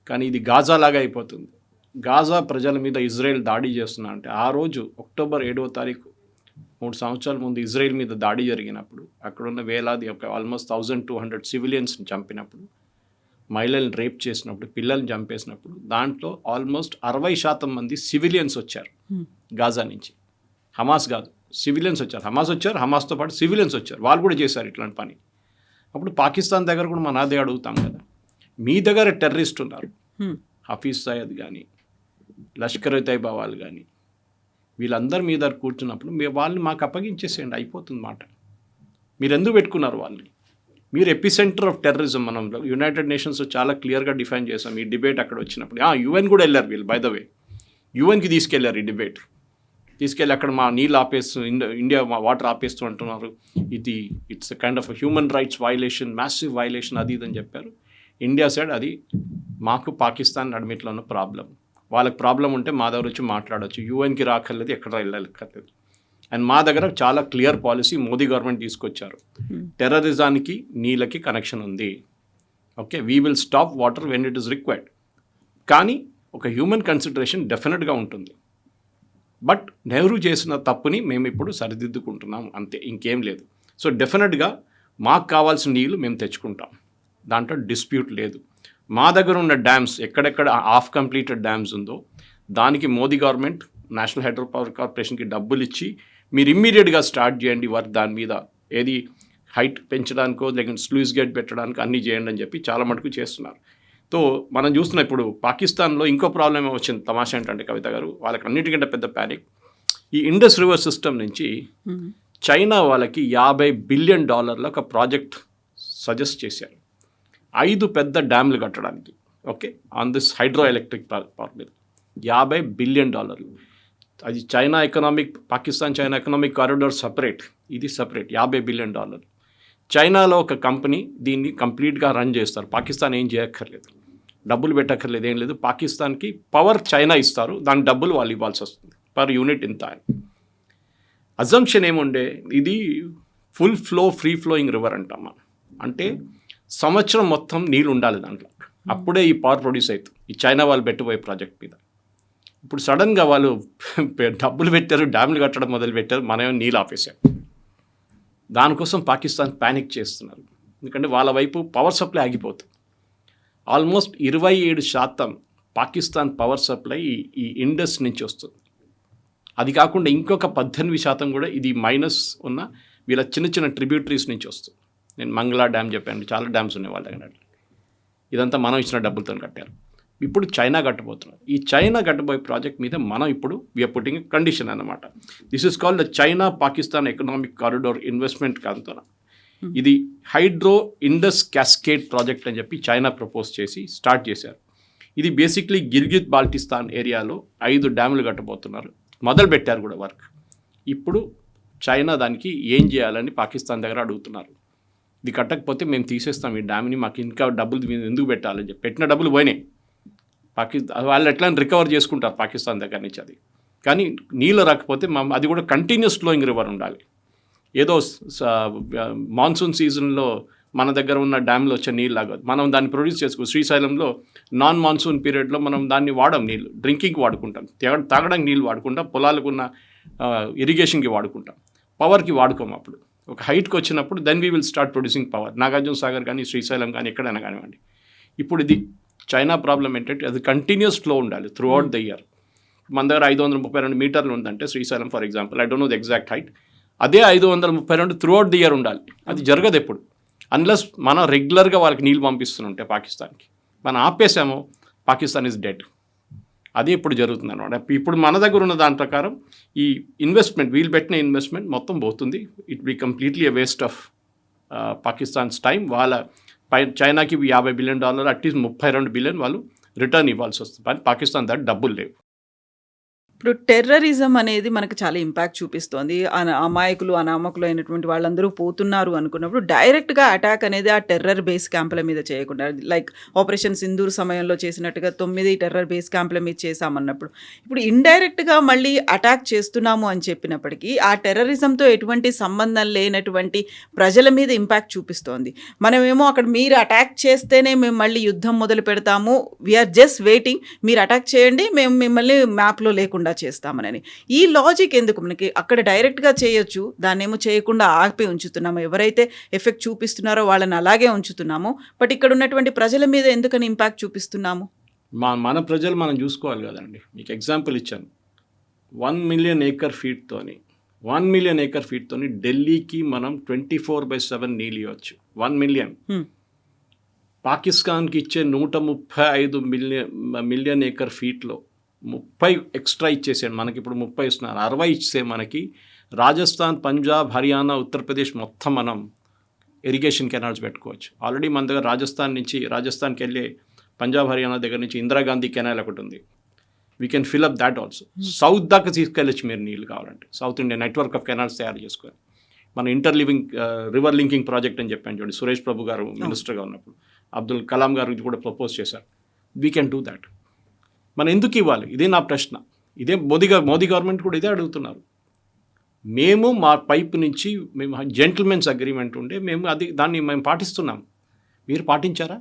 కానీ ఇది గాజా లాగా అయిపోతుంది. గాజా ప్రజల మీద ఇజ్రాయెల్ దాడి చేస్తున్నా అంటే ఆ రోజు అక్టోబర్ 7వ తారీఖు 3 సంవత్సరాల ముందు ఇజ్రాయెల్ మీద దాడి జరిగినప్పుడు అక్కడున్న వేలాది ఆల్మోస్ట్ 1200 సివిలియన్స్ని చంపినప్పుడు, మహిళలను రేప్ చేసినప్పుడు, పిల్లల్ని చంపేసినప్పుడు దాంట్లో ఆల్మోస్ట్ 60% మంది సివిలియన్స్ వచ్చారు గాజా నుంచి. హమాస్ కాదు, సివిలియన్స్ వచ్చారు. హమాస్తో పాటు సివిలియన్స్ వచ్చారు, వాళ్ళు కూడా చేశారు ఇట్లాంటి పని. అప్పుడు పాకిస్తాన్ దగ్గర కూడా మనం అదే అడుగుతాం కదా, మీ దగ్గర టెర్రరిస్ట్ ఉన్నారు, హఫీజ్ సయద్ కానీ లష్కర్ తైబా వాళ్ళు కానీ, వీళ్ళందరూ మీ దగ్గర కూర్చున్నప్పుడు వాళ్ళని మాకు అప్పగించేసేయండి, అయిపోతుంది మాట. మీరు ఎందుకు పెట్టుకున్నారు వాళ్ళని? మీరు ఎపిసెంటర్ ఆఫ్ టెర్రరిజం. మనం యునైటెడ్ నేషన్స్ చాలా క్లియర్గా డిఫైన్ చేసాం ఈ డిబేట్ అక్కడ వచ్చినప్పుడు. యుఎన్ కూడా వెళ్ళారు వీళ్ళు, బై ద వే యుఎన్కి తీసుకెళ్లారు ఈ డిబేట్, తీసుకెళ్ళి అక్కడ మా నీళ్ళు ఆపేస్తూ ఇండియా మా వాటర్ ఆపేస్తూ అంటున్నారు, ఇది it's kind of human rights violation, massive violation, అది ఇదని చెప్పారు. ఇండియా సైడ్ అది మాకు పాకిస్తాన్ నడిమిట్లో ఉన్న ప్రాబ్లం, వాళ్ళకి ప్రాబ్లం ఉంటే మా దగ్గర వచ్చి మాట్లాడవచ్చు, యూఎన్కి రాకర్లేదు, ఎక్కడ వెళ్ళక్కర్లేదు. అండ్ మా దగ్గర చాలా క్లియర్ పాలసీ మోదీ గవర్నమెంట్ తీసుకొచ్చారు, టెర్రరిజానికి నీళ్ళకి కనెక్షన్ ఉంది, okay, we will stop water when it is required. కానీ ఒక హ్యూమన్ కన్సిడరేషన్ డెఫినెట్గా ఉంటుంది. బట్ నెహ్రూ చేసిన తప్పుని మేము ఇప్పుడు సరిదిద్దుకుంటున్నాం, అంతే, ఇంకేం లేదు. సో డెఫినెట్గా మాకు కావాల్సిన నీళ్ళు మేము తెచ్చుకుంటాం, దాంట్లో డిస్ప్యూట్ లేదు. మా దగ్గర ఉన్న డ్యామ్స్ ఎక్కడెక్కడ హాఫ్ కంప్లీటెడ్ డ్యామ్స్ ఉందో దానికి Modi government national hydro power కార్పొరేషన్కి డబ్బులు ఇచ్చి మీరు ఇమ్మీడియట్గా స్టార్ట్ చేయండి వర్క్ దాని మీద, ఏది హైట్ పెంచడానికో లేకపోతే స్లూయిస్ గేట్ పెట్టడానికి అన్నీ చేయండి అని చెప్పి చాలా మటుకు చేస్తున్నారు. సో మనం చూస్తున్నాం ఇప్పుడు పాకిస్తాన్లో ఇంకో ప్రాబ్లం వచ్చింది. తమాషా ఏంటంటే కవిత గారు, వాళ్ళకి అన్నిటికంటే పెద్ద ప్యానిక్, ఈ ఇండస్ రివర్ సిస్టమ్ నుంచి చైనా వాళ్ళకి $50 బిలియన్ ఒక ప్రాజెక్ట్ సజెస్ట్ చేశారు, 5 పెద్ద డ్యామ్లు కట్టడానికి, okay, on this hydro electric power మీద $50 బిలియన్. అది China economic, Pakistan China economic corridor separate, ఇది సపరేట్, $50 బిలియన్. చైనాలో ఒక కంపెనీ దీన్ని కంప్లీట్గా రన్ చేస్తారు, పాకిస్తాన్ ఏం చేయక్కర్లేదు, డబ్బులు పెట్టక్కర్లేదు, ఏం లేదు. పాకిస్తాన్కి పవర్ చైనా ఇస్తారు, దాని డబ్బులు వాళ్ళు ఇవ్వాల్సి వస్తుంది, పర్ యూనిట్ ఇంత అని. అజంప్షన్ ఏముండే, ఇది full flow free flowing river అంటాం మనం. అంటే సంవత్సరం మొత్తం నీళ్ళు ఉండాలి దాంట్లో, అప్పుడే ఈ పవర్ ప్రొడ్యూస్ అవుతుంది. ఈ చైనా వాళ్ళు పెట్టబోయే ప్రాజెక్ట్ మీద ఇప్పుడు సడన్గా వాళ్ళు డబ్బులు పెట్టారు, డ్యాములు కట్టడం మొదలు పెట్టారు, మనమే నీళ్ళు ఆపేశారు. దానికోసం పాకిస్తాన్ ప్యానిక్ చేస్తున్నారు, ఎందుకంటే వాళ్ళ వైపు పవర్ సప్లై ఆగిపోతుంది. ఆల్మోస్ట్ 27% పాకిస్తాన్ పవర్ సప్లై ఈ ఇండస్ నుంచి వస్తుంది. అది కాకుండా ఇంకొక 18% కూడా ఇది మైనస్ ఉన్న వీళ్ళ చిన్న చిన్న ట్రిబ్యూటరీస్ నుంచి వస్తుంది. నేను మంగళా డ్యామ్ చెప్పాను, చాలా డ్యామ్స్ ఉన్నాయి వాళ్ళ దగ్గర. ఇదంతా మనం ఇచ్చిన డబ్బులతో కట్టారు. ఇప్పుడు చైనా కట్టబోతున్నారు. ఈ చైనా కట్టబోయే ప్రాజెక్ట్ మీద మనం ఇప్పుడు వీఆర్ పుట్టింగ్ కండిషన్ అన్నమాట. This is called the China Pakistan economic corridor investment కాంతోన. ఇది హైడ్రో ఇండస్ క్యాస్కేడ్ ప్రాజెక్ట్ అని చెప్పి చైనా ప్రపోజ్ చేసి స్టార్ట్ చేశారు. ఇది బేసిక్లీ గిల్గిత్ బాల్టిస్తాన్ ఏరియాలో 5 డ్యాములు కట్టబోతున్నారు, మొదలు పెట్టారు కూడా వర్క్. ఇప్పుడు చైనా దానికి ఏం చేయాలని పాకిస్తాన్ దగ్గర అడుగుతున్నారు. ఇది కట్టకపోతే మేము తీసేస్తాం ఈ డ్యామ్ని, మాకు ఇంకా డబ్బులు ఎందుకు పెట్టాలని చెప్పి. పెట్టిన డబ్బులు పోయినాయి. వాళ్ళు ఎట్లా రికవర్ చేసుకుంటారు పాకిస్తాన్ దగ్గర నుంచి అది. కానీ నీళ్ళు రాకపోతే అది కూడా కంటిన్యూస్ ఫ్లోయింగ్ రివర్ ఉండాలి. ఏదో మాన్సూన్ సీజన్లో మన దగ్గర ఉన్న డ్యామ్లో వచ్చే నీళ్ళు లాగదు, మనం దాన్ని ప్రొడ్యూస్ చేసుకో. శ్రీశైలంలో నాన్ మాన్సూన్ పీరియడ్లో మనం దాన్ని వాడం, నీళ్ళు డ్రింకింగ్కి వాడుకుంటాం, తాగడానికి నీళ్ళు వాడుకుంటాం, పొలాలకు ఉన్న ఇరిగేషన్కి వాడుకుంటాం, పవర్కి వాడుకోం. అప్పుడు ఒక హైట్కి వచ్చినప్పుడు then we will start producing power. Nagarjuna Sagar కానీ శ్రీశైలం కానీ ఎక్కడైనా కానివ్వండి. ఇప్పుడు ఇది చైనా ప్రాబ్లం ఏంటంటే అది కంటిన్యూస్ ఫ్లో ఉండాలి త్రూ అవుట్ ద ఇయర్. మన దగ్గర 532 మీటర్లు ఉందంటే Srisailam for example, I don't know the exact height, అదే 532 త్రూ అవుట్ ది ఇయర్ ఉండాలి. అది జరగదు ఎప్పుడు, అన్లెస్ మనం రెగ్యులర్గా వాళ్ళకి నీళ్ళు పంపిస్తుంటే పాకిస్తాన్కి. మనం ఆపేసామో పాకిస్తాన్ ఈజ్ డెడ్. అది ఇప్పుడు జరుగుతుంది అనమాట. ఇప్పుడు మన దగ్గర ఉన్న దాని ప్రకారం ఈ ఇన్వెస్ట్మెంట్, వీళ్ళు పెట్టిన ఇన్వెస్ట్మెంట్ మొత్తం పోతుంది. It be completely a waste of Pakistan's time. వాళ్ళ చైనాకి $50 బిలియన్, అట్లీస్ట్ 32 బిలియన్ వాళ్ళు రిటర్న్ ఇవ్వాల్సి వస్తుంది. కానీ పాకిస్తాన్ దగ్గర డబ్బులు లేవు. ఇప్పుడు టెర్రరిజం అనేది మనకు చాలా ఇంపాక్ట్ చూపిస్తోంది. అమాయకులు అనామకులు అయినటువంటి వాళ్ళందరూ పోతున్నారు అనుకున్నప్పుడు డైరెక్ట్గా అటాక్ అనేది ఆ టెర్రర్ బేస్ క్యాంపుల మీద చేయకుండా, లైక్ ఆపరేషన్ సింధూర్ సమయంలో చేసినట్టుగా 9 టెర్రర్ బేస్ క్యాంపుల మీద చేశామన్నప్పుడు ఇప్పుడు ఇండైరెక్ట్గా మళ్ళీ అటాక్ చేస్తున్నాము అని చెప్పినప్పటికీ ఆ టెర్రరిజంతో ఎటువంటి సంబంధం లేనటువంటి ప్రజల మీద ఇంపాక్ట్ చూపిస్తోంది. మనమేమో అక్కడ మీరు అటాక్ చేస్తేనే మేము మళ్ళీ యుద్ధం మొదలు పెడతాము, వీఆర్ జస్ట్ వెయిటింగ్, మీరు అటాక్ చేయండి మేము మిమ్మల్ని మ్యాప్లో లేకుండా చేస్తామని. ఈ లాజిక్ ఎందుకు? మనకి అక్కడ డైరెక్ట్గా చేయొచ్చు, దాన్నేమో చేయకుండా ఆపి ఉంచుతున్నాము. ఎవరైతే ఎఫెక్ట్ చూపిస్తున్నారో వాళ్ళని అలాగే ఉంచుతున్నాము, బట్ ఇక్కడ ఉన్నటువంటి ప్రజల మీద ఎందుకని ఇంపాక్ట్ చూపిస్తున్నాము? మన ప్రజలు మనం చూసుకోవాలి కదండి. మీకు ఎగ్జాంపుల్ ఇచ్చాను, 1 మిలియన్ ఏకర్ ఫీట్తోని ఢిల్లీకి మనం 24/7 నీళ్ళు ఇవ్వచ్చు. 1 మిలియన్. పాకిస్తాన్కి ఇచ్చే 135 మిలియన్ ఏకర్ ఫీట్లో 30 ఎక్స్ట్రా ఇచ్చేసాడు. మనకి ఇప్పుడు 30 ఇస్తున్నారు, 60 ఇచ్చే మనకి రాజస్థాన్, పంజాబ్, హర్యానా, ఉత్తరప్రదేశ్ మొత్తం మనం ఇరిగేషన్ కెనాల్స్ పెట్టుకోవచ్చు. ఆల్రెడీ మన దగ్గర రాజస్థాన్కి వెళ్ళే పంజాబ్, హర్యానా దగ్గర నుంచి ఇందిరాగాంధీ కెనాల్ ఒకటి ఉంది. We can fill up that also. South దాకా తీసుకెళ్ళచ్చు మీరు నీళ్ళు కావాలంటే. South India network of canals తయారు చేసుకొని మన రివర్ లింకింగ్ ప్రాజెక్ట్ అని చెప్పాను చూడండి, సురేష్ ప్రభు గారు మినిస్టర్గా ఉన్నప్పుడు అబ్దుల్ కలాం గారు కూడా ప్రపోజ్ చేశారు. We can do that. మనం ఎందుకు ఇవ్వాలి? ఇదే నా ప్రశ్న. ఇదే మోదీ గవర్నమెంట్ కూడా ఇదే అడుగుతున్నారు. మేము మా పైపు నుంచి మేము జెంటిల్మెన్స్ అగ్రిమెంట్ ఉండే దాన్ని మేము పాటిస్తున్నాం, మీరు పాటించారా?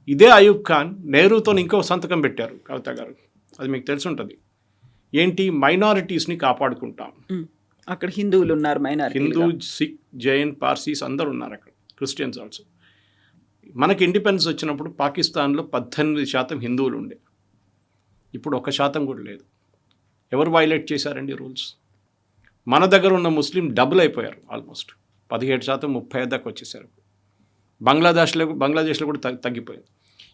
ఇదే అయూబ్ ఖాన్ నెహ్రూతో ఇంకో సంతకం పెట్టారు కవిత గారు, అది మీకు తెలిసి ఉంటుంది. ఏంటి? మైనారిటీస్ని కాపాడుకుంటాం. అక్కడ హిందువులు ఉన్నారు, హిందూ, సిక్, జైన్, పార్సీస్ అందరు ఉన్నారు అక్కడ, క్రిస్టియన్స్ ఆల్సో. మనకి ఇండిపెండెన్స్ వచ్చినప్పుడు పాకిస్తాన్లో 18% హిందువులు ఉండే, ఇప్పుడు 1% కూడా లేదు. ఎవరు వైలేట్ చేశారండి రూల్స్? మన దగ్గర ఉన్న ముస్లిం డబుల్ అయిపోయారు, ఆల్మోస్ట్ 17%, 30% దాకా వచ్చేసారు. బంగ్లాదేశ్లో కూడా తగ్గిపోయింది.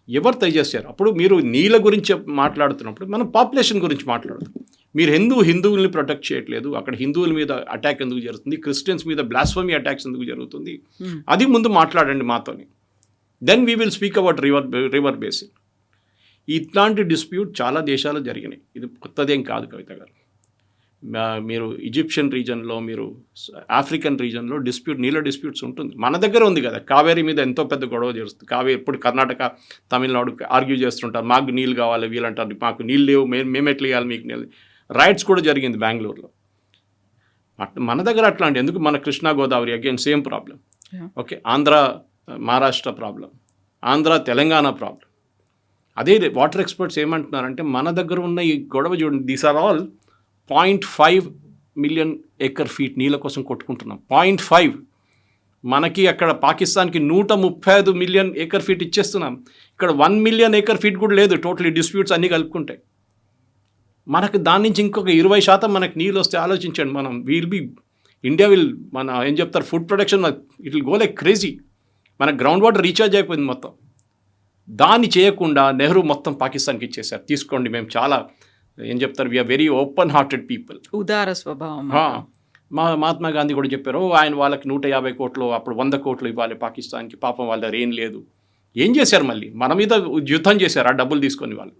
ఎవరు చేశారు? అప్పుడు మీరు నీళ్ళ గురించి మాట్లాడుతున్నప్పుడు మనం పాపులేషన్ గురించి మాట్లాడుతాం. మీరు హిందువుల్ని ప్రొటెక్ట్ చేయట్లేదు, అక్కడ హిందువుల మీద అటాక్ ఎందుకు జరుగుతుంది, క్రిస్టియన్స్ మీద బ్లాస్ఫమీ అటాక్స్ ఎందుకు జరుగుతుంది, అది ముందు మాట్లాడండి మాతోని. Then we will speak about river basin. ఇట్లాంటి డిస్ప్యూట్ చాలా దేశాలు జరిగినాయి, ఇది కొత్తదేం కాదు కవిత గారు. మీరు ఈజిప్షియన్ రీజన్లో, మీరు ఆఫ్రికన్ రీజన్లో నీళ్ళ డిస్ప్యూట్స్ ఉంటుంది. మన దగ్గర ఉంది కదా, కావేరీ మీద ఎంతో పెద్ద గొడవ జరుగుతుంది. కావేరీ ఇప్పుడు కర్ణాటక, తమిళనాడు ఆర్గ్యూ చేస్తుంటారు, మాకు నీళ్ళు కావాలి, వీళ్ళంటారు మాకు నీళ్ళు లేవు, మేము ఎట్లా ఇవ్వాలి మీకు నీళ్ళు. రైట్స్ కూడా జరిగింది బెంగళూరులో. మన దగ్గర అట్లాంటి ఎందుకు, మన Krishna Godavari again same problem. Yeah. Okay, Andhra Maharashtra problem, Andhra Telangana problem. అదే వాటర్ ఎక్స్పర్ట్స్ ఏమంటున్నారంటే మన దగ్గర ఉన్న ఈ గొడవ చూడండి, these are all 0.5 million acre feet నీళ్ళ కోసం కొట్టుకుంటున్నాం. 0.5. మనకి అక్కడ పాకిస్తాన్కి 135 మిలియన్ ఎకర్ ఫీట్ ఇచ్చేస్తున్నాం. ఇక్కడ 1 మిలియన్ ఎకర్ ఫీట్ కూడా లేదు, టోటలీ డిస్ప్యూట్స్ అన్నీ కలుపుకుంటే. మనకు దాని నుంచి ఇంకొక 20% మనకు నీళ్ళు వస్తే ఆలోచించండి, మనం ఇండియా మన ఏం చెప్తారు, food production it will go like crazy. మన గ్రౌండ్ వాటర్ రీఛార్జ్ అయిపోయింది మొత్తం. దాన్ని చేయకుండా నెహ్రూ మొత్తం పాకిస్తాన్కి ఇచ్చేసారు. తీసుకోండి, మేము చాలా ఏం చెప్తారు, we're very open hearted people, ఉదార స్వభావం. మహాత్మా గాంధీ కూడా చెప్పారు, ఆయన వాళ్ళకి 150 కోట్లు అప్పుడు 100 కోట్లు ఇవ్వాలి పాకిస్తాన్కి, పాపం వాళ్ళ దగ్గర ఏం లేదు. ఏం చేశారు, మళ్ళీ మన మీద యుద్ధం చేశారు ఆ డబ్బులు తీసుకొని వాళ్ళు.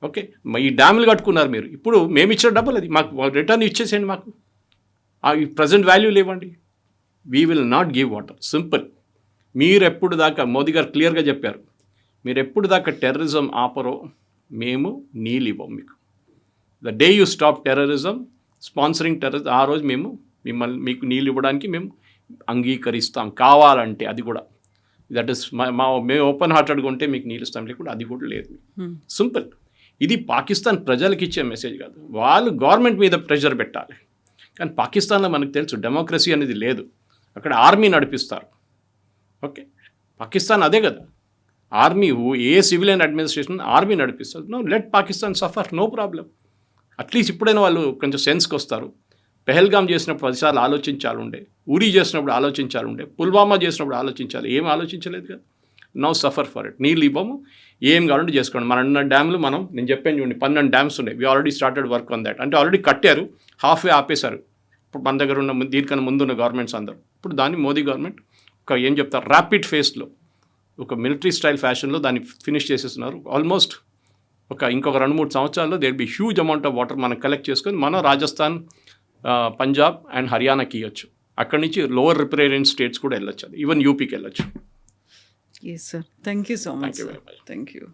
ఓకే, ఈ డ్యాములు కట్టుకున్నారు మీరు, ఇప్పుడు మేము ఇచ్చిన డబ్బులు అది మాకు రిటర్న్ ఇచ్చేసేయండి, మాకు ఈ ప్రజెంట్ వాల్యూలు ఇవ్వండి. We will not give water, simple. మీరు ఎప్పుడు దాకా, మోదీ గారు క్లియర్గా చెప్పారు, మీరు ఎప్పుడు దాకా టెర్రరిజం ఆపరో మేము నీళ్ళు ఇవ్వం మీకు. The day you stop terrorism, sponsoring terrorism, ఆ రోజు మేము మీకు నీళ్ళు ఇవ్వడానికి మేము అంగీకరిస్తాం, కావాలంటే. అది కూడా దట్ ఈస్ మేము ఓపెన్ హార్టెడ్గా ఉంటే మీకు నీళ్ళు ఇస్తాం, లేకుండా అది కూడా లేదు. సింపుల్. ఇది పాకిస్తాన్ ప్రజలకు ఇచ్చే మెసేజ్ కాదు, వాళ్ళు గవర్నమెంట్ మీద ప్రెషర్ పెట్టాలి. కానీ పాకిస్తాన్లో మనకు తెలుసు డెమోక్రసీ అనేది లేదు, అక్కడ ఆర్మీ నడిపిస్తారు. ఓకే, పాకిస్తాన్ అదే కదా, army, a civilian administration army నడిపిస్తారు. No, let Pakistan suffer, no problem. At least ఇప్పుడైనా వాళ్ళు కొంచెం సెన్స్కి వస్తారు. పెహల్గాం చేసినప్పుడు 10 సార్లు ఆలోచించాలుండే, ఉరీ చేసినప్పుడు ఆలోచించాలుండే, పుల్వామా చేసినప్పుడు ఆలోచించాలి, ఏం ఆలోచించలేదు కదా. No suffer for it. నీళ్ళు ఇవ్వము, ఏం కావాలంటే చేసుకోండి. మన డ్యామ్లు నేను చెప్పాను చూడండి, 12 డ్యామ్స్ ఉన్నాయి. We already started work on that. అంటే ఆల్రెడీ కట్టారు, హాఫ్వే ఆపేశారు. ఇప్పుడు మన దగ్గర ఉన్న దీనికన్నా ముందున్న గవర్నమెంట్స్ అందరూ. ఇప్పుడు దాన్ని మోదీ గవర్నమెంట్ ఒక ఏం చెప్తారు, ర్యాపిడ్ ఫేస్లో, ఒక మిలిటరీ స్టైల్ ఫ్యాషన్లో దాన్ని ఫినిష్ చేసేస్తున్నారు. ఆల్మోస్ట్ ఇంకొక 2-3 సంవత్సరాల్లో there be huge amount of water మనం కలెక్ట్ చేసుకొని మనం రాజస్థాన్, పంజాబ్ అండ్ హర్యానాకి ఇవ్వచ్చు. అక్కడి నుంచి లోవర్ రిప్రేరియన్ స్టేట్స్ కూడా వెళ్ళొచ్చు, అది ఈవెన్ యూపీకి వెళ్ళొచ్చు. Yes, sir. Thank you so much. Thank you very much. Thank you.